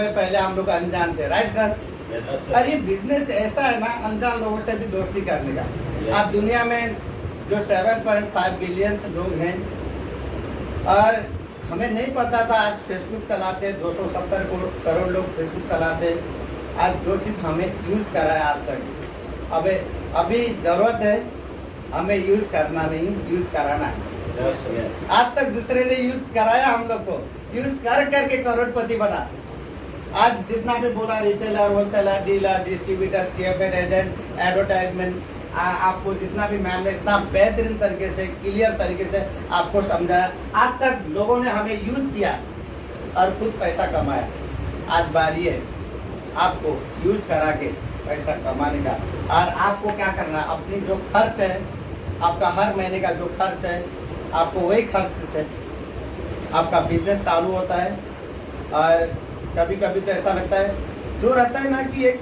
समय पहले हम लोग अनजान थे, राइट सर? और ये बिजनेस ऐसा है ना, अनजान लोगों से भी दोस्ती करने का। आज दुनिया में जो 7.5 बिलियन लोग हैं, और हमें नहीं पता था आज फेसबुक चलाते हैं 270 करोड़ लोग फेसबुक चलाते हैं। आज जो चीज़ हमें यूज करा है आज तक, अभी ज़रूरत है हमें यूज करना नहीं, यूज कराना है। आज तक दूसरे ने यूज कराया, हम लोग को यूज कर करके करोड़पति बना। आज जितना भी बोला, रिटेलर, होलसेलर, डीलर, डिस्ट्रीब्यूटर, सीएफएड एजेंट, एडवर्टाइजमेंट, आपको जितना भी मैम ने इतना बेहतरीन तरीके से, क्लियर तरीके से आपको समझाया। आज तक लोगों ने हमें यूज किया और खुद पैसा कमाया। आज बारी है आपको यूज करा के पैसा कमाने का। और आपको क्या करना, अपनी जो खर्च है, आपका हर महीने का जो खर्च है, आपको वही खर्च से आपका बिजनेस चालू होता है। और कभी कभी तो ऐसा लगता है, जो रहता है ना कि एक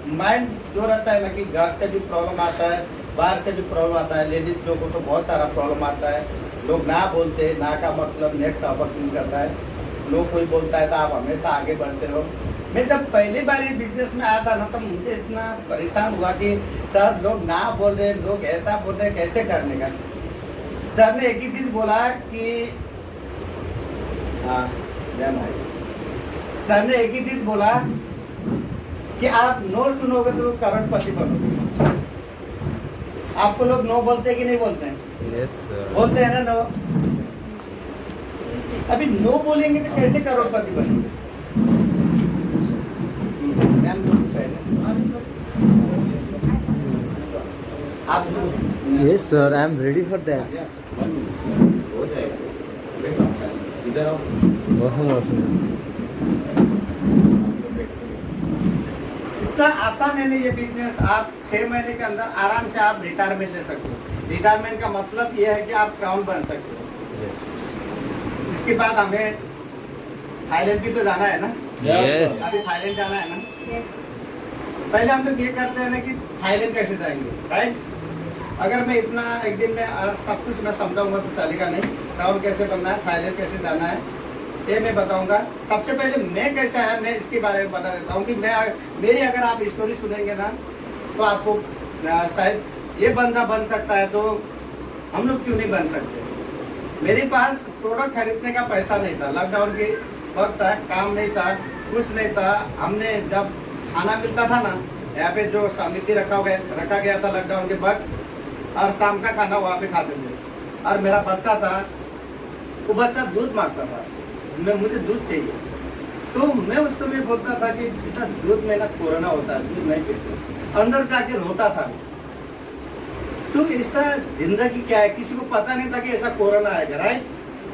माइंड जो रहता है ना कि घर से भी प्रॉब्लम आता है, बाहर से भी प्रॉब्लम आता है। लेडीज लोगों को तो बहुत सारा प्रॉब्लम आता है। लोग ना बोलते, ना का मतलब नेक्स्ट अपॉर्चुनिटी करता है। लोग कोई बोलता है तो आप हमेशा आगे बढ़ते रहो। मैं जब पहली बार ये बिजनेस में आया था ना, तो मुझे इतना परेशान हुआ कि सर लोग ना बोल रहे, लोग ऐसा बोल रहे, कैसे करने का। सर ने एक ही चीज़ बोला कि सर ने एक ही चीज़ बोला कि आप नो सुनोगे तो करोड़पति बनोगे। आपको लोग नो बोलते हैं कि नहीं बोलते हैं? Yes, sir. बोलते हैं ना नो। अभी नो बोलेंगे तो कैसे करोड़पति बनेंगे? आप Yes, sir. I am ready for that. इतना आसान है नहीं ये बिजनेस। आप 6 महीने के अंदर आराम से आप रिटायरमेंट ले सकते हो। रिटायरमेंट का मतलब ये है कि आप क्राउन बन सकते हो। इसके बाद हमें थाईलैंड भी तो जाना है ना? Yes. अभी थाईलैंड जाना है ना? पहले हम लोग ये करते हैं ना कि थाईलैंड कैसे जाएंगे, राइट? अगर मैं इतना एक दिन में सब कुछ मैं समझाऊंगा तो चलेगा नहीं। क्राउन कैसे बनना है, थाईलैंड कैसे जाना है, ये मैं बताऊंगा। सबसे पहले मैं कैसा है, मैं इसके बारे में बता देता हूँ कि मेरी अगर आप स्टोरी सुनेंगे ना, तो आपको शायद ये बंदा बन सकता है, तो हम लोग क्यों नहीं बन सकते। मेरे पास प्रोडक्ट खरीदने का पैसा नहीं था। लॉकडाउन के वक्त था, काम नहीं था, कुछ नहीं था। हमने जब खाना मिलता था ना, यहाँ पे जो समिति रखा गया था लॉकडाउन के वक्त, और शाम का खाना वहाँ पे खाते थे। और मेरा बच्चा था, वो बच्चा दूध मांगता था, मुझे दूध चाहिए। तो मैं उस समय बोलता था कि बेटा दूध में ना कोरोना होता है, दूध नहीं पीते। अंदर जाके रोता था। तो ऐसा जिंदगी क्या है, किसी को पता नहीं था कि ऐसा कोरोना आएगा, राइट?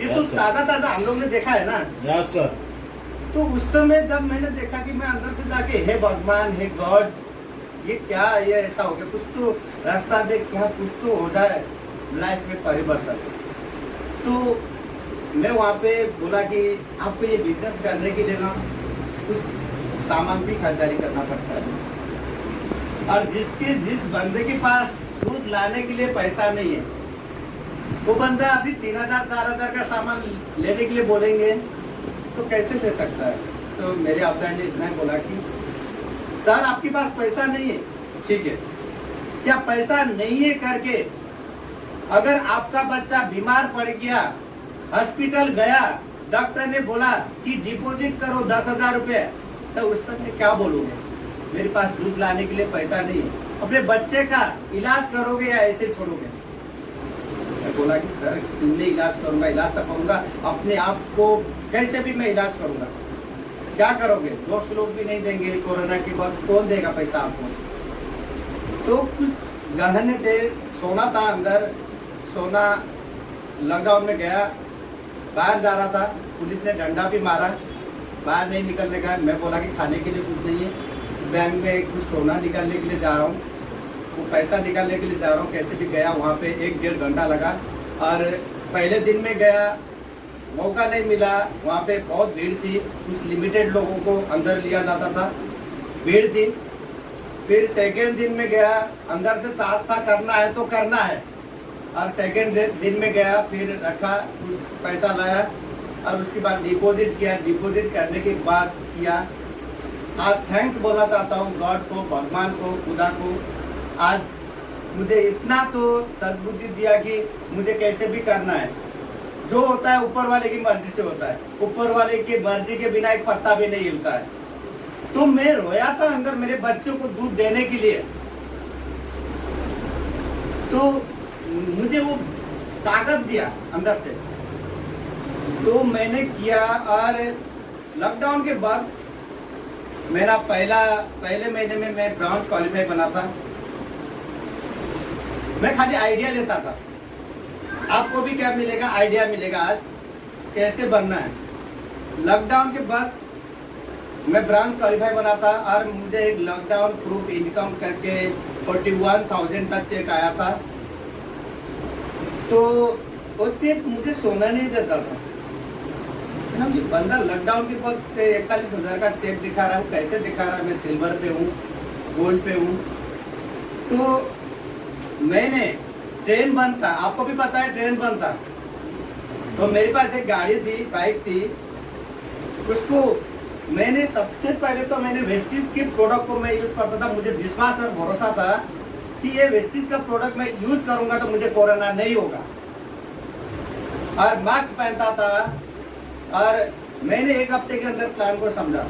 ये तो ताजा हम लोग ने देखा है ना। Yes sir. तो उस समय जब मैंने देखा कि मैं अंदर से जाके हे भगवान, हे गॉड, ये क्या, ये ऐसा हो गया, कुछ तो रास्ता देख, क्या कुछ तो हो जाए लाइफ में परिवर्तन। तो मैं वहाँ पे बोला कि आपको ये बिजनेस करने के लिए ना कुछ सामान भी खरीदारी करना पड़ता है। और जिस बंदे के पास दूध लाने के लिए पैसा नहीं है, वो बंदा अभी 3000 4000 का सामान लेने के लिए बोलेंगे तो कैसे ले सकता है। तो मेरे अपलाइन ने इतना बोला कि सर आपके पास पैसा नहीं है, ठीक है, क्या पैसा नहीं है करके अगर आपका बच्चा बीमार पड़ गया, हॉस्पिटल गया, डॉक्टर ने बोला कि डिपॉजिट करो 10,000 रुपये, तो उस समय क्या बोलोगे? मेरे पास दूध लाने के लिए पैसा नहीं है, अपने बच्चे का इलाज करोगे या ऐसे छोड़ोगे? मैं बोला कि सर तुमने इलाज करूंगा, इलाज तो करूंगा, अपने आप को कैसे भी मैं इलाज करूंगा। क्या करोगे? दोस्त लोग भी नहीं देंगे, कोरोना के बाद कौन देगा पैसा आपको? तो कुछ गहने थे, सोना था अंदर, सोना लॉकडाउन में गया, बाहर जा रहा था, पुलिस ने डंडा भी मारा, बाहर नहीं निकलने का। मैं बोला कि खाने के लिए कुछ नहीं है, बैंक में कुछ सोना निकालने के लिए जा रहा हूँ, वो पैसा निकालने के लिए जा रहा हूँ। कैसे भी गया, वहाँ पे 1-1.5 घंटा लगा। और पहले दिन में गया, मौका नहीं मिला, वहाँ पे बहुत भीड़ थी, कुछ लिमिटेड लोगों को अंदर लिया जाता था, भीड़ थी। फिर सेकेंड दिन में गया, अंदर से था करना है तो करना है। और सेकेंड दिन में गया, फिर रखा, कुछ पैसा लाया और उसके बाद डिपॉजिट किया। डिपॉजिट करने के बाद किया आज थैंक्स बोलना चाहता हूँ गॉड को, भगवान को, खुदा को। आज मुझे इतना तो सद्बुद्धि दिया कि मुझे कैसे भी करना है। जो होता है ऊपर वाले की मर्जी से होता है, ऊपर वाले की मर्जी के बिना एक पत्ता भी नहीं हिलता है। तो मैं रोया था अंदर मेरे बच्चों को दूध देने के लिए, तो मुझे वो ताकत दिया अंदर से, तो मैंने किया। और लॉकडाउन के बाद मेरा पहले महीने में मैं ब्राउन क्वालिफाई बना था। मैं खाली आइडिया लेता था। आपको भी क्या मिलेगा, आइडिया मिलेगा आज कैसे बनना है। लॉकडाउन के बाद मैं ब्राउन क्वालिफाई बना था और मुझे एक लॉकडाउन प्रूफ इनकम करके 41,000 का चेक आया था। तो वो चेक मुझे सोना नहीं देता था। ये बंदा लॉकडाउन के बाद 41,000 का चेक दिखा रहा हूँ, कैसे दिखा रहा है, मैं सिल्वर पे हूँ, गोल्ड पे हूँ। तो मैंने ट्रेन बंद था, आपको भी पता है ट्रेन बंद था, तो मेरे पास एक गाड़ी थी, बाइक थी, उसको मैंने सबसे पहले तो मैंने वेस्टीज के प्रोडक्ट को मैं यूज करता था। मुझे विश्वास और भरोसा था कि ये वेस्टीज का प्रोडक्ट मैं यूज करूंगा तो मुझे कोरोना नहीं होगा, और मास्क पहनता था। और मैंने एक हफ्ते के अंदर प्लान को समझा।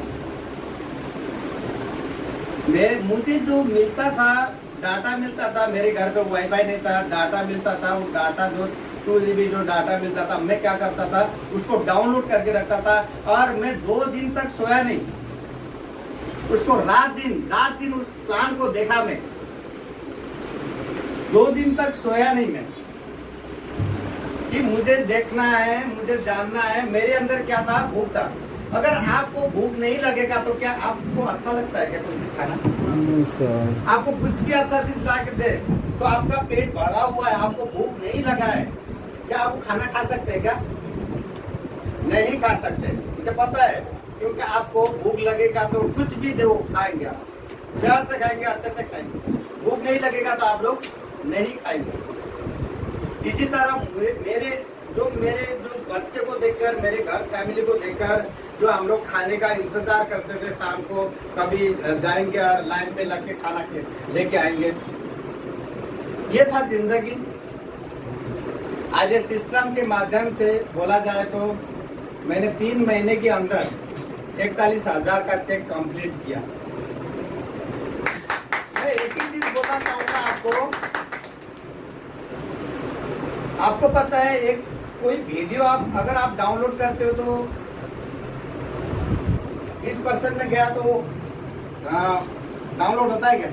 मुझे जो मिलता था, डाटा मिलता था, मेरे घर पे वाईफाई नहीं था, डाटा मिलता था। वो डाटा जो 2 GB जो डाटा मिलता था, मैं क्या करता था, उसको डाउनलोड करके रखता था। और मैं 2 दिन तक सोया नहीं, उसको रात दिन उस प्लान को देखा मैं। 2 दिन तक सोया नहीं मैं, कि मुझे देखना है, मुझे जानना है। मेरे अंदर क्या था, भूख था। अगर आपको भूख नहीं लगेगा तो क्या आपको अच्छा लगता है क्या कोई चीज खाना? आपको कुछ भी अच्छा चीज ला के दे तो आपका पेट भरा हुआ है, आपको भूख नहीं लगा है, क्या आप खाना खा सकते हैं क्या? नहीं खा सकते, मुझे पता है, क्योंकि आपको भूख लगेगा तो कुछ भी दो खाएंगे आप, प्यार से खाएंगे, अच्छे से खाएंगे। भूख नहीं लगेगा तो आप लोग नहीं खाएंगे। इसी तरह मेरे जो बच्चे को देखकर, मेरे घर फैमिली को देखकर, जो हम लोग खाने का इंतजार करते थे, शाम को कभी जाएंगे और लाइन पे लग के खाना लेके आएंगे, ये था जिंदगी। आज इस सिस्टम के माध्यम से बोला जाए तो मैंने 3 महीने के अंदर 41,000 का चेक कंप्लीट किया। मैं एक ही चीज बोलना चाहूंगा आपको पता है, एक कोई वीडियो अगर आप डाउनलोड करते हो तो 20% में गया तो डाउनलोड होता है क्या?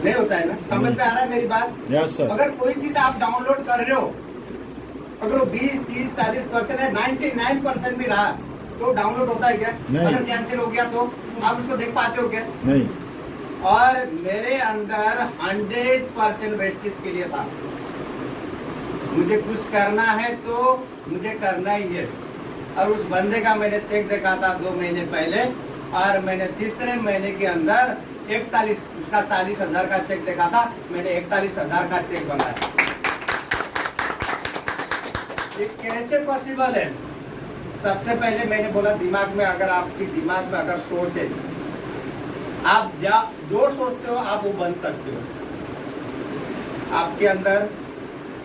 नहीं होता है ना? समझ में आ रहा है मेरी बात? Yes sir. अगर कोई चीज आप डाउनलोड कर रहे हो, अगर वो 20, 30, 40% है, 99% भी रहा तो डाउनलोड होता है क्या? अगर कैंसिल हो गया तो आप उसको देख पाते हो क्या? नहीं। और मेरे अंदर 100% वेस्टेज के लिए था। मुझे कुछ करना है तो मुझे करना ही है। और उस बंदे का मैंने चेक देखा था 2 महीने पहले, और मैंने तीसरे महीने के अंदर 40,000 का चेक देखा था। मैंने 41,000 का चेक बनाया। ये कैसे पॉसिबल है? सबसे पहले मैंने बोला, दिमाग में अगर आपकी दिमाग में अगर सोच है, आप जो सोचते हो आप वो बन सकते हो। आपके अंदर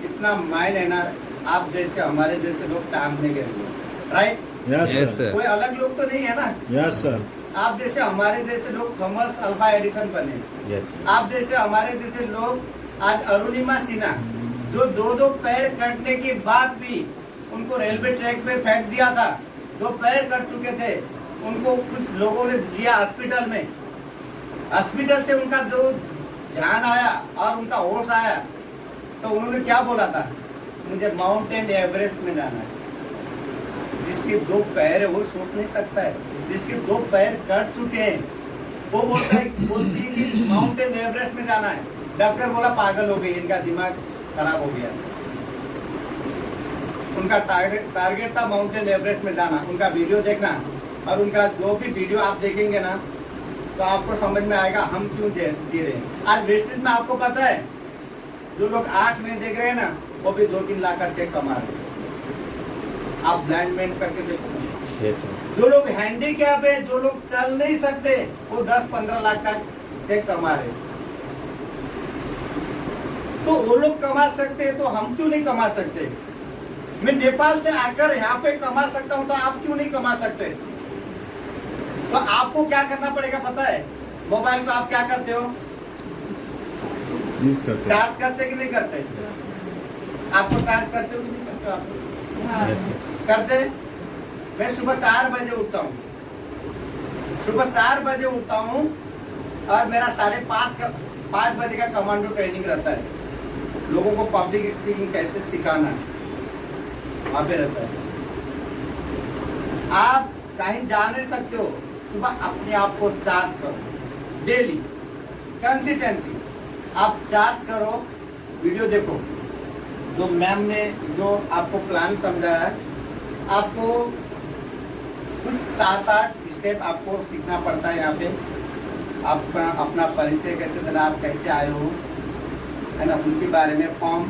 इतना माइंड है ना, आप जैसे हमारे जैसे लोग चांद में गए, राइट? Yes sir. कोई अलग लोग तो नहीं है ना? Yes sir. आप जैसे हमारे जैसे लोग थॉमस अल्फा एडिसन बने। Yes. आप जैसे हमारे जैसे लोग आज अरुणिमा सिन्हा, जो 2 पैर कटने के बाद भी उनको रेलवे ट्रैक पे फेंक दिया था, 2 पैर कट चुके थे, उनको कुछ लोगों ने लिया हॉस्पिटल में। हॉस्पिटल से उनका जो ध्यान आया और उनका होश आया तो उन्होंने क्या बोला था, मुझे माउंटेन एवरेस्ट में जाना है। जिसके 2 पैर है वो सोच नहीं सकता है, जिसके 2 पैर कट चुके हैं वो बोलती है कि माउंटेन एवरेस्ट में जाना है। डॉक्टर बोला पागल हो गई, इनका दिमाग खराब हो गया। उनका टारगेट था माउंटेन एवरेस्ट में जाना। उनका वीडियो देखना, और उनका जो भी वीडियो आप देखेंगे ना तो आपको समझ में आएगा हम क्यों जी रहे हैं। आज वेस्टेज में आपको पता है, जो लोग 8 में देख रहे हैं ना, वो भी 2-3 लाख का चेक कमा रहे हैं। आप ब्लाइंड मैन करके देखो। Yes, yes. जो लोग हैंडीकैप है, जो लोग चल नहीं सकते, वो 10-15 लाख का चेक कमा रहे। तो वो लोग कमा सकते हैं तो हम क्यों नहीं कमा सकते? मैं नेपाल से आकर यहाँ पे कमा सकता हूँ तो आप क्यों नहीं कमा सकते? तो आपको क्या करना पड़ेगा पता है? मोबाइल को आप क्या करते हो? यूज करते हैं। चार्ज करते कि नहीं करते? Yes, yes. आपको चार्ज करते हो कि नहीं करते हो आप? Yes, yes. करते? मैं सुबह 4 बजे उठता हूँ, सुबह 4 बजे उठता हूँ और मेरा 5:30 बजे का कमांडो ट्रेनिंग रहता है। लोगों को पब्लिक स्पीकिंग कैसे सिखाना है वहाँ पे रहता है। आप कहीं जा नहीं सकते हो, सुबह अपने आप को चार्ज करो, डेली कंसिस्टेंसी आप चार्ज करो। वीडियो देखो, जो मैम ने जो आपको प्लान समझाया है, आपको कुछ 7-8 स्टेप आपको सीखना पड़ता है। यहाँ पे आपका अपना परिचय कैसे देना, आप कैसे आए हो, है ना, उनके बारे में फॉर्म,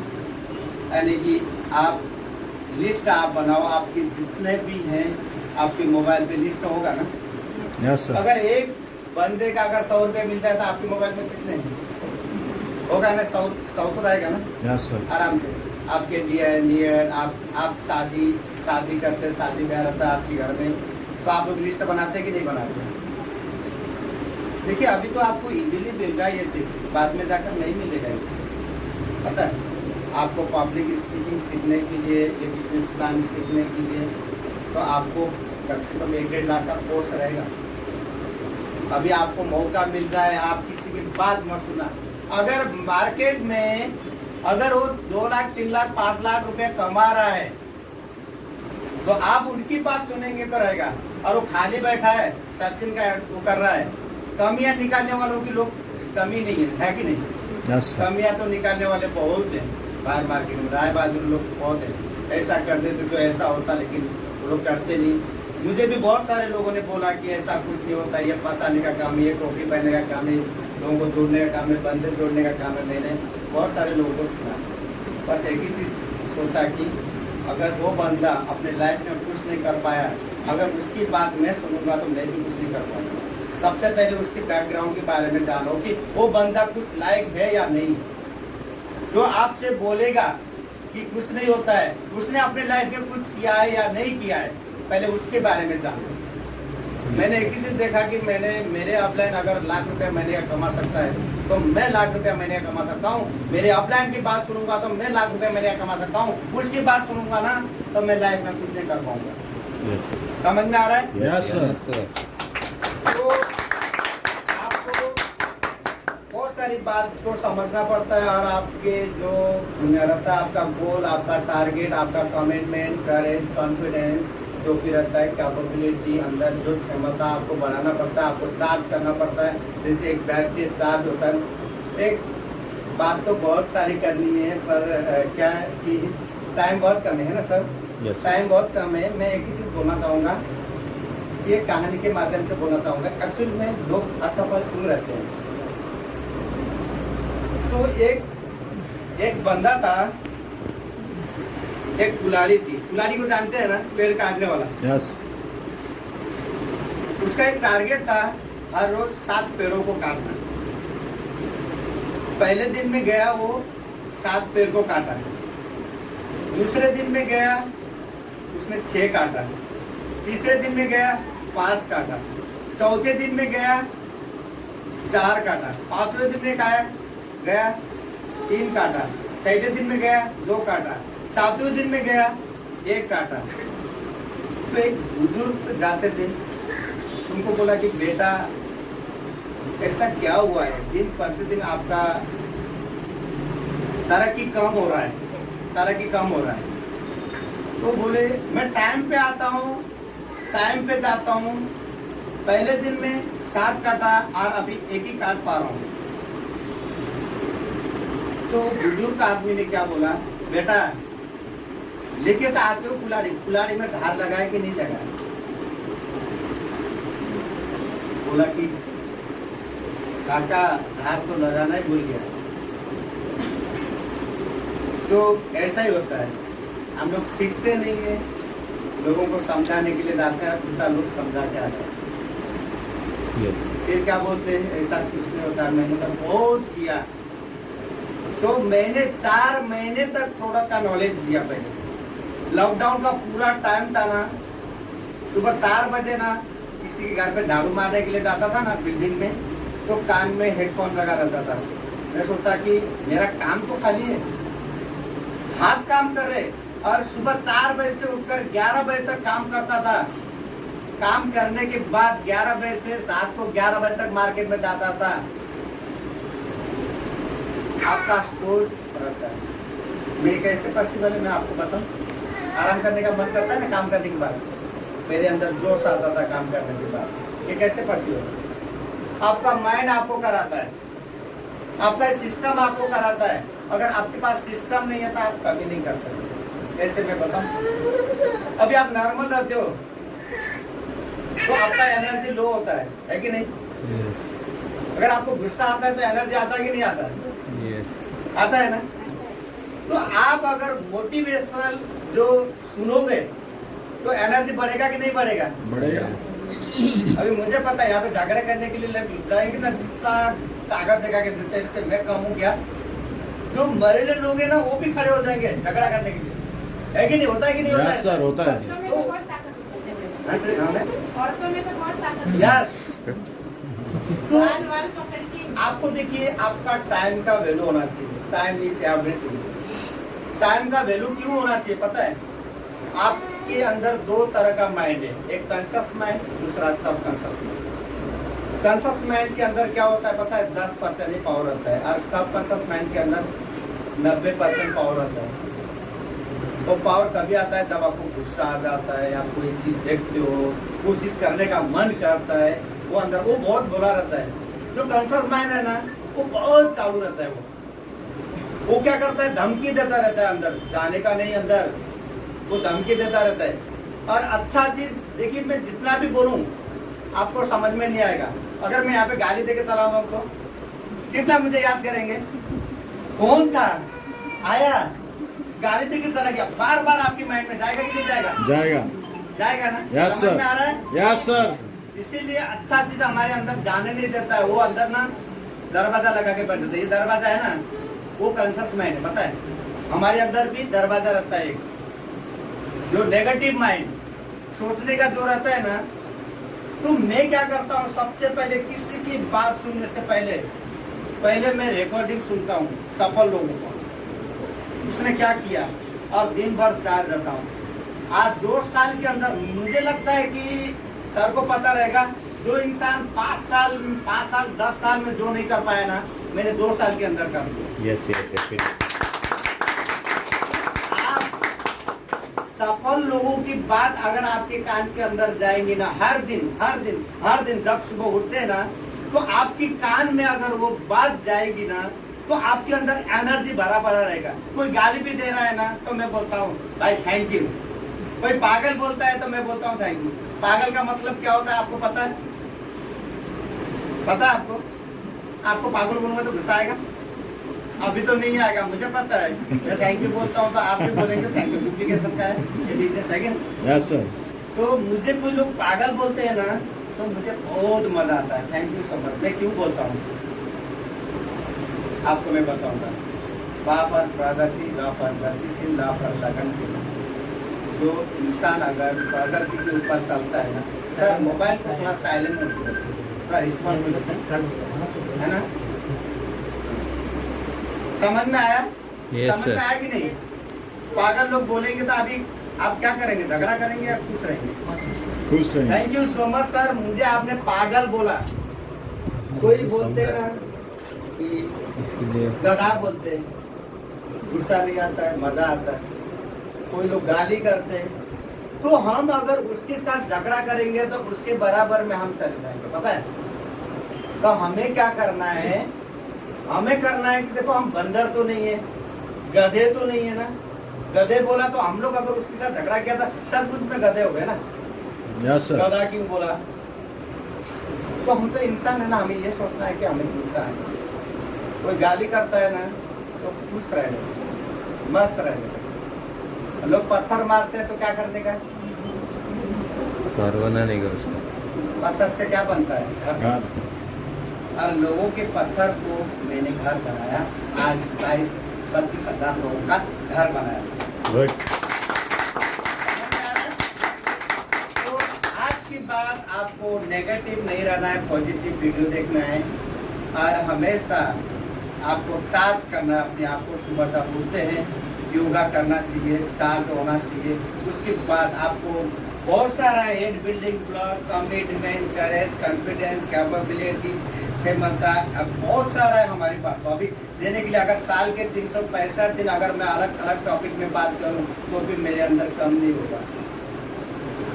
यानी कि आप लिस्ट आप बनाओ, आपके जितने भी हैं आपके मोबाइल पे लिस्ट होगा ना। Yes, sir. अगर एक बंदे का अगर 100 रुपये मिलता है तो आपके मोबाइल में कितने हैं? होगा ना, 100 तो रहेगा ना Yes, sir. आराम से। आपके नियर आप शादी करते, शादी ब्याह रहता है आपके घर में, तो आप लोग लिस्ट बनाते हैं कि नहीं बनाते? देखिए अभी तो आपको इजीली मिल रहा है ये चीज़, बाद में जाकर नहीं मिलेगा ये चीज़, पता है? आपको पब्लिक स्पीकिंग सीखने के लिए, ये बिजनेस प्लान सीखने के लिए तो आपको कम से कम 1-1.5 लाख का कोर्स रहेगा। अभी आपको मौका मिल रहा है, आप किसी की बात मत सुना। अगर मार्केट में अगर वो 2 लाख, 3 लाख, 5 लाख रुपए कमा रहा है तो आप उनकी बात सुनेंगे तो रहेगा। और वो खाली बैठा है, सचिन का वो कर रहा है, कमियां निकालने वालों की लोग कमी नहीं है कि नहीं? Yes, sir. कमियां तो निकालने वाले बहुत हैं बाहर मार्केट में, राय बहादुर लोग बहुत हैं। ऐसा कर देते तो ऐसा होता, लेकिन वो लोग करते नहीं। मुझे भी बहुत सारे लोगों ने बोला कि ऐसा कुछ नहीं होता, ये फंसाने का काम है, ये टोपी पहनने का काम है, लोगों को जोड़ने का काम है, बंदे जोड़ने का काम है। मैंने बहुत सारे लोगों को सुना, बस एक ही चीज़ सोचा कि अगर वो बंदा अपने लाइफ में कुछ नहीं कर पाया, अगर उसकी बात मैं सुनूंगा तो मैं भी कुछ नहीं कर पाऊंगा। सबसे पहले उसके बैकग्राउंड के बारे में जानो कि वो बंदा कुछ लायक है या नहीं। जो आपसे बोलेगा कि कुछ नहीं होता है, उसने अपने लाइफ में कुछ किया है या नहीं किया है, पहले उसके बारे में जानो। मैंने एक ही चीज देखा कि मेरे अपलाइन अगर लाख रुपया महीने का कमा सकता है तो मैं लाख रुपया महीने का कमा सकता हूँ। मेरे अपलाइन की बात सुनूंगा तो मैं लाख रुपया महीने का कमा सकता हूँ। उसकी बात सुनूंगा ना तो मैं लाइफ में कुछ नहीं कर पाऊंगा। Yes, yes. समझ में आ रहा है? Yes, sir. Yes, sir. तो आपको बहुत सारी बात को समझना पड़ता है और आपके जो रहता है आपका गोल, आपका टारगेट, आपका कमिटमेंट, करेज, कॉन्फिडेंस जो भी रहता है, कैपेबिलिटी, अंदर जो क्षमता आपको बढ़ाना पड़ता है, आपको चार्ज करना पड़ता है। जैसे एक बैटरी चार्ज होता है। एक बात तो बहुत सारी करनी है पर क्या है कि टाइम बहुत कम है ना सर? Yes, sir. टाइम बहुत कम है। मैं एक ही चीज़ बोलना चाहूँगा, ये कहानी के माध्यम से बोलना चाहूँगा। एक्चुअली में लोग असफल क्यों रहते हैं? तो एक बंदा था, एक कुल्हाड़ी थी। कुल्हाड़ी को जानते हैं ना, पेड़ काटने वाला। Yes. उसका एक टारगेट था, हर रोज 7 पेड़ों को काटना। पहले दिन में गया वो 7 पेड़ को काटा। दूसरे दिन में गया उसने 6 काटा। तीसरे दिन में गया 5 काटा। चौथे दिन में गया 4 काटा। पांचवें दिन में गया 3 काटा। छठे दिन में गया 2 काटा। 7वें दिन में गया 1 काटा। तो एक बुजुर्ग जाते थे, उनको बोला कि बेटा ऐसा क्या हुआ है, दिन प्रतिदिन आपका तरक्की कम हो रहा है, तरक्की कम हो रहा है। तो बोले मैं टाइम पे आता हूँ, टाइम पे जाता हूँ। पहले दिन में 7 काटा और अभी 1 ही काट पा रहा हूँ। तो बुजुर्ग आदमी ने क्या बोला, बेटा लेके तो आते हो कुल्हाड़ी, कुल्हाड़ी में धार लगाए कि नहीं लगाए? बोला कि काका धार तो लगाना ही भूल गया। तो ऐसा ही होता है, हम लोग सीखते नहीं है, लोगों को समझाने के लिए जाते हैं, उल्टा लोग समझा के आते हैं। Yes. फिर क्या बोलते हैं ऐसा कुछ नहीं होता, मैंने तो बहुत किया। तो मैंने 4 महीने तक प्रोडक्ट का नॉलेज लिया। पहले लॉकडाउन का पूरा टाइम था ना, सुबह 4 बजे ना किसी के घर पे झाड़ू मारने के लिए जाता था ना बिल्डिंग में, तो कान में हेडफोन लगा रहता था। मैं सोचा कि मेरा काम तो खाली है, हाथ काम कर रहे, और सुबह 4 बजे से उठकर 11 बजे तक काम करता था। काम करने के बाद 11 बजे से रात को 11 बजे तक मार्केट में जाता था। आपका स्टोर रहता है। मैं कैसे पॉसिबल है, मैं आपको बताऊं। आराम करने का मन करता है ना काम करने के बाद, मेरे अंदर जोश आता था काम करने के बाद। ये कैसे पॉसिबल है? आपका माइंड आपको कराता है, आपका सिस्टम आपको कराता है। अगर आपके पास सिस्टम नहीं है तो आप कभी नहीं कर सकते। कैसे मैं बताऊं? अभी आप नॉर्मल रहते हो तो आपका एनर्जी लो होता है कि नहीं? Yes. अगर आपको गुस्सा आता है तो एनर्जी आता है कि नहीं आता है? Yes. आता है ना? तो आप अगर मोटिवेशनल जो सुनोगे तो एनर्जी बढ़ेगा कि नहीं बढ़ेगा? बढ़ेगा। अभी मुझे पता है यहाँ पे झगड़े करने के लिए जाएंगे ना, ताकत दिखा के देते हैं, इससे मैं कम हूँ क्या? जो मरेले लोग हैं ना वो भी खड़े हो जाएंगे झगड़ा करने के लिए, है कि नहीं? होता है कि नहीं होता Yes, है? sir, होता है। औरतों में तो बहुत ताकत होती है। ऐसे हाँ, मैं- औरतों में तो बहुत ताकत होती है। यस। तो वाल वाल पकड़ के आपको देखिए, आपका टाइम का वैल्यू होना चाहिए। Time is everything. टाइम का वैल्यू क्यों होना चाहिए पता है? आपके अंदर 2 तरह का माइंड है, एक कॉन्शियस माइंड, दूसरा सब कॉन्शियस माइंड। कॉन्शियस माइंड के अंदर क्या होता है पता है? 10% ही पावर होता है, और सब कॉन्शियस माइंड के अंदर 90% पावर होता है। वो पावर कभी आता है जब आपको गुस्सा आ जाता है, या कोई चीज देखते हो, कोई चीज करने का मन करता है, वो अंदर वो बहुत बुरा रहता है। जो कॉन्शियस माइंड है ना वो बहुत चालू रहता है। वो क्या करता है? धमकी देता रहता है अंदर, जाने का नहीं अंदर, वो धमकी देता रहता है। और अच्छा चीज देखिए, मैं जितना भी बोलूं आपको समझ में नहीं आएगा। अगर मैं यहाँ पे गाली देके चला रहा हूं तो कितना मुझे याद करेंगे? कौन था आया गाली देके चला गया, बार बार आपकी माइंड में जाएगा कि नहीं जाएगा? जाएगा। जाएगा ना? Yes, समझ sir. में आ रहा है? Yes, sir. इसीलिए अच्छा चीज हमारे अंदर जाने नहीं देता है। वो अंदर ना दरवाजा लगा के बैठ जाता है। ये दरवाजा है ना, वो कॉन्शियस माइंड है, पता है? हमारे अंदर भी दरवाजा रहता है एक, जो नेगेटिव माइंड सोचने का जो रहता है ना। तो मैं क्या करता हूँ, सबसे पहले किसी की बात सुनने से पहले मैं रिकॉर्डिंग सुनता हूँ सफल लोगों को, उसने क्या किया, और दिन भर चार्ज रहता हूँ। आज 2 साल के अंदर मुझे लगता है कि सर को पता रहेगा, जो इंसान 5 साल 10 साल में जो नहीं कर पाया ना, मैंने 2 साल के अंदर कर दिया। Yes, yes, definitely. आप सफल लोगों की बात अगर आपके कान के अंदर जाएंगी ना, हर दिन जब सुबह उठते हैं ना, तो आपकी कान में अगर वो बात जाएगी ना, तो आपके अंदर एनर्जी भरा रहेगा। कोई गाली भी दे रहा है ना, तो मैं बोलता हूँ भाई थैंक यू। कोई पागल बोलता है तो मैं बोलता हूँ थैंक यू। पागल का मतलब क्या होता है आपको पता है? पता है आपको? आपको पागल बोलूंगा तो गुस्सा आएगा? अभी तो नहीं आएगा, मुझे पता है। मैं थैंक यू बोलता हूँ तो आप भी बोलेंगे थैंक यू। डुप्लीकेशन का है ये, दीजिए सेकंड। Yes, sir. तो मुझे कोई लोग पागल बोलते हैं ना, तो मुझे बहुत मजा आता है। Thank you so much. मैं क्यों बोलता हूँ आपको मैं बताऊंगा। बा फॉर प्रगति, ला फॉर गतिशील, ला फॉर लगनशील। जो इंसान अगर प्रगति के ऊपर चलता है ना, सर मोबाइल को थोड़ा साइलेंट में रखिए, थोड़ा रिस्पॉन्सिबल है ना? समझ में आया? Yes, समझ sir. में आया कि नहीं? पागल लोग बोलेंगे तो अभी आप क्या करेंगे? झगड़ा करेंगे या खुश रहेंगे? खुश रहेंगे। Thank you so much sir, मुझे आपने पागल बोला। कोई बोलते हैं ना कि गधा बोलते हैं, गुस्सा नहीं आता है, मजा आता है। कोई लोग गाली करते हैं, तो हम अगर उसके साथ झगड़ा करेंगे तो उसके बराबर में हम चले जाएंगे, पता है? तो हमें क्या करना है? हमें करना है कि देखो हम बंदर तो नहीं है, गधे तो नहीं है ना। गधे बोला तो हम लोग अगर उसके साथ झगड़ा किया था, सचमुच में गधे हो गए ना। Yes, sir. गधा क्यों बोला? तो हम तो इंसान है ना, हमें ये सोचना है कि हमें इंसान है। कोई गाली करता है ना तो खुश रहने, मस्त रहने। लोग पत्थर मारते हैं तो क्या करने का? घर बनाने का उसका पत्थर से क्या बनता है? घर। घर और लोगों के पत्थर को मैंने घर बनाया। आज 22-32 लोगों का घर बनाया। गुड तो आज की बात आपको नेगेटिव नहीं रहना है, पॉजिटिव वीडियो देखना है और हमेशा आपको चार्ज करना है अपने आप को। सुबह का उठते हैं योगा करना चाहिए, चार्ज होना चाहिए। उसके बाद आपको बहुत सारा हेड बिल्डिंग ब्लॉक, कमिटमेंट, करेज, कॉन्फिडेंस, कैपेबिलिटी, क्षमता, अब बहुत सारा है हमारे पास। तो अभी देने के लिए अगर साल के 365 दिन अगर मैं अलग अलग टॉपिक में बात करूं तो भी मेरे अंदर कम नहीं होगा,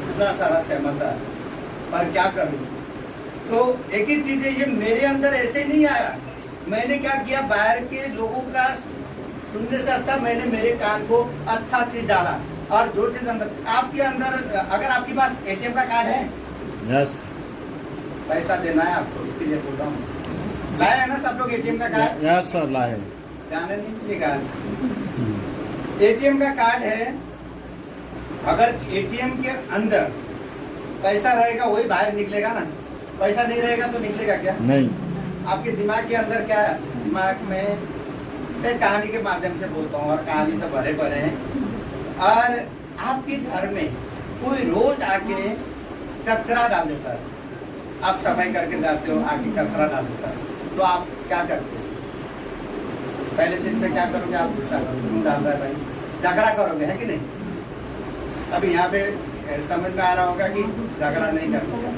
इतना सारा क्षमता है। पर क्या करूं? तो एक ही चीज है, ये मेरे अंदर ऐसे नहीं आया। मैंने क्या किया, बाहर के लोगों का सुनने से अच्छा मैंने मेरे कान को अच्छा चीज डाला और जो चीज अंदर आपके अंदर, अगर आपके पास एटीएम का कार्ड है, यस पैसा देना है आपको, इसीलिए बोल रहा हूँ। लाया है ना सब लोग एटीएम का कार्ड? यस सर लाए जाने नहीं मिलेगा। एटीएम का कार्ड है, अगर एटीएम के अंदर पैसा रहेगा वही बाहर निकलेगा ना, पैसा नहीं रहेगा तो निकलेगा क्या? नहीं आपके दिमाग के अंदर क्या है? दिमाग में एक कहानी के माध्यम से बोलता हूँ, और कहानी तो बड़े बड़े हैं। और आपके घर में कोई रोज आके कचरा डाल देता है, आप सफाई करके जाते हो, आके कचरा डाल देता है, तो आप क्या करते हो? पहले दिन में क्या करोगे? आप गुस्सा करोगे, क्यों डाल रहा है भाई, झगड़ा करोगे, है कि नहीं? अभी यहाँ पे समझ में आ रहा होगा कि झगड़ा नहीं करोगे।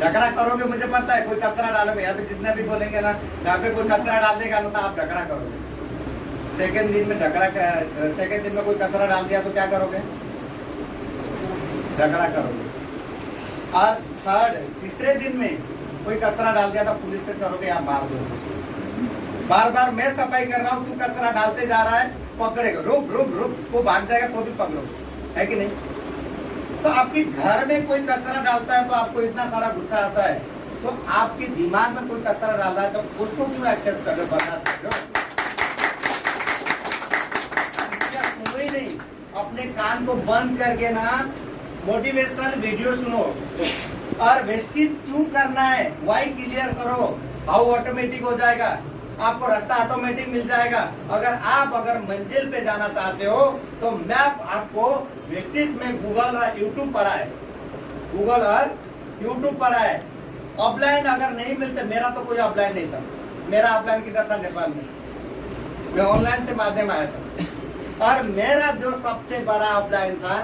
झगड़ा करोगे, मुझे पता है। कोई कचरा डालोगे, यहाँ पे जितने भी बोलेंगे ना, यहाँ पे कोई कचरा डाल देगा ना तो आप झगड़ा करोगे। सेकंड दिन में सेकंड दिन में कोई कचरा डाल दिया तो क्या करोगे? झगड़ा करोगे। और तीसरे दिन में कोई कचरा डाल दिया तो पुलिस से करोगे या मार दोगे। बार बार मैं सफाई कर रहा हूँ, तू कचरा डालते जा रहा है, पकड़ेगा, रुक रुक रुक, वो भाग जाएगा तो भी पकड़ो, है कि नहीं? तो आपके घर में कोई कचरा डालता है तो आपको इतना सारा गुस्सा आता है, तो आपके दिमाग में कोई कचरा डाल रहा है तो उसको क्यों एक्सेप्ट कर रहे हो, बर्दाश्त कर रहे हो? इसका सुनो ही नहीं, अपने कान को बंद करके ना मोटिवेशनल वीडियो सुनो। और वेस्टेज क्यों करना है, वाई क्लियर करो, हाउ ऑटोमेटिक हो जाएगा, आपको रास्ता ऑटोमेटिक मिल जाएगा। अगर मंजिल पे जाना चाहते हो तो मैप आपको वेस्टेज में गूगल और यूट्यूब पढ़ा है, गूगल और यूट्यूब पढ़ा है। ऑफलाइन अगर नहीं मिलते, मेरा तो कोई ऑफलाइन नहीं था, मेरा ऑफलाइन किधर था? नेपाल में। मैं ऑनलाइन से माध्यम आया था, और मेरा जो सबसे बड़ा ऑफलाइन था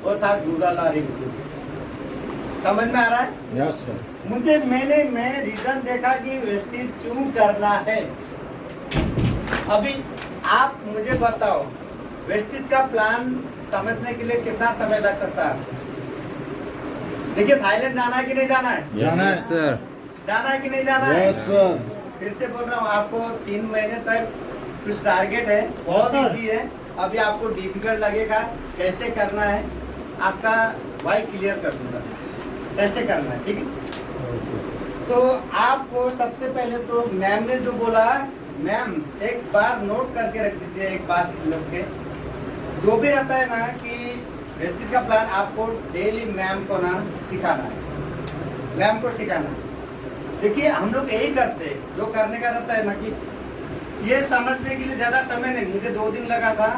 वो था गूगल और यूट्यूब। समझ में आ रहा है? यस सर मैं रीजन देखा कि वेस्टेज क्यों करना है। अभी आप मुझे बताओ, वेस्टेज का प्लान समझने के लिए कितना समय लग सकता है? देखिए, थाईलैंड जाना है कि नहीं जाना है? जाना है सर, जाना है कि नहीं जाना है? यस सर फिर से बोल रहा हूँ, आपको 3 महीने तक कुछ टारगेट है, बहुत ईजी है। अभी आपको डिफिकल्ट लगेगा, कैसे करना है आपका वाई क्लियर कर दूंगा, कैसे करना है, ठीक है? तो आपको सबसे पहले तो मैम ने जो बोला, मैम एक बार नोट करके रख दीजिए, एक बात लोग के जो भी रहता है ना कि वेस्टेज का प्लान आपको डेली मैम को ना सिखाना है, मैम को सिखाना है। देखिए, हम लोग यही करते हैं, जो करने का रहता है ना कि ये समझने के लिए ज़्यादा समय नहीं, मुझे 2 दिन लगा था,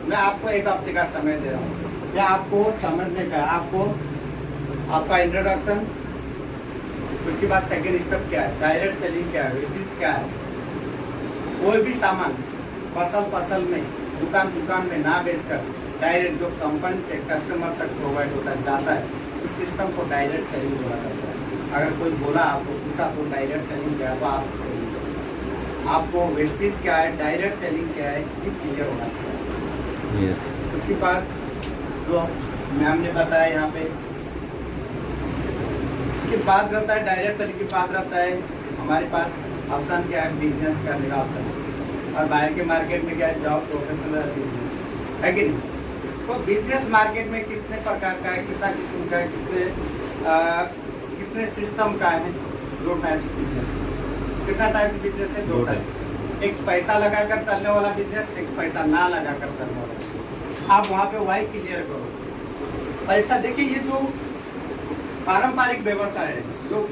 मैं आपको 1 हफ्ते का समय दे रहा हूँ। या आपको समझने का, आपको आपका इंट्रोडक्शन, उसके बाद सेकेंड स्टेप क्या है, डायरेक्ट सेलिंग क्या है, वेस्टेज क्या है। कोई भी सामान फसल में, दुकान में ना बेचकर डायरेक्ट जो कंपनी से कस्टमर तक प्रोवाइड होता है, जाता है, उस सिस्टम को डायरेक्ट सेलिंग बोला जाता है। अगर कोई बोला, आपको पूछा तो डायरेक्ट सेलिंग क्या है, तो आपको वेस्टेज क्या है, डायरेक्ट सेलिंग क्या है, ये क्लियर होना चाहिए। यस। उसके बाद जो मैम ने बताया यहाँ पे, उसके बाद रहता है डायरेक्ट सेलिंग के बाद रहता है हमारे पास ऑप्शन क्या है, बिजनेस करने का ऑप्शन। और बाहर के मार्केट में क्या है, जॉब, प्रोफेशनल बिजनेस, है कि नहीं? तो बिजनेस मार्केट में कितने प्रकार का है, कितना किस्म का है, कितने सिस्टम का है? 2 टाइप्स बिजनेस। कितना टाइप्स बिजनेस है? 2 टाइप्स। एक पैसा लगाकर चलने वाला बिजनेस, एक पैसा ना लगाकर चलने वाला बिजनेस। आप वहाँ पे वाई क्लियर करो। पैसा देखिए, ये जो पारंपरिक व्यवसाय है जो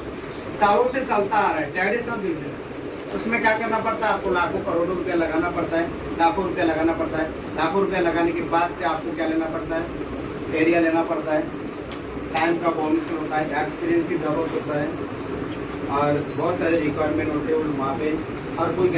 सालों से चलता आ रहा है, ट्रेडिशनल बिजनेस। उसमें क्या करना पड़ता है, आपको लाखों करोड़ों रुपया लगाना पड़ता है, लाखों रुपया लगाना पड़ता है। लाखों रुपया लगाने के बाद से आपको क्या लेना पड़ता है, एरिया लेना पड़ता है, टाइम का बोनस होता है, एक्सपीरियंस की जरूरत होता है और बहुत सारे रिक्वायरमेंट होते हैं वहाँ पे। और कोई